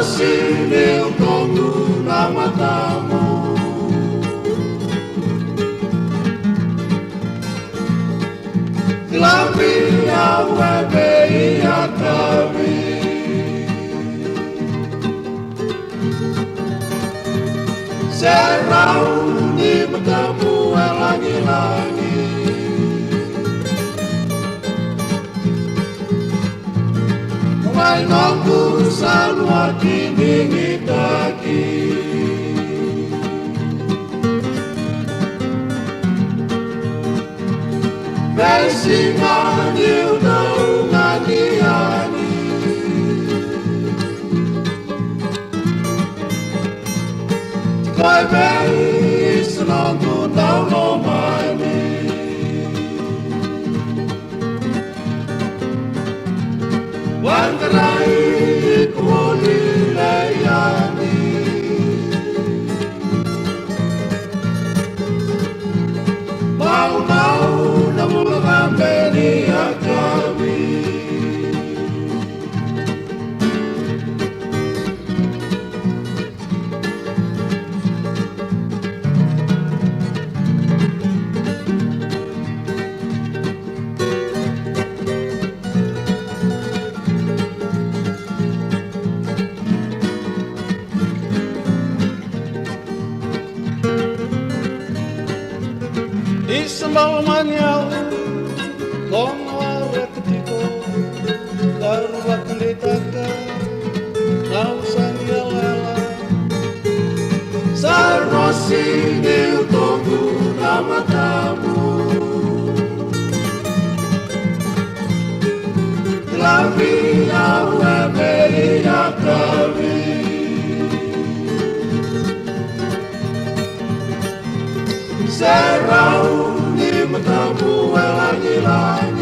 sini untuk matamu. Lamia webe ya kami. Serau di bertemu lagi-lagi. Mai nongku salwa kini daki. Besingan yudau ngadiani. Koi bei senangku tau lomani. Wangrai kuoli layani. Mau namu ngambeni akami. Isembal manyau kono reketiko darurat ditaka nausan yalela sarno sini tunggu nama tamu lavia webe ya kami. Serau di bertemu lagi-lagi.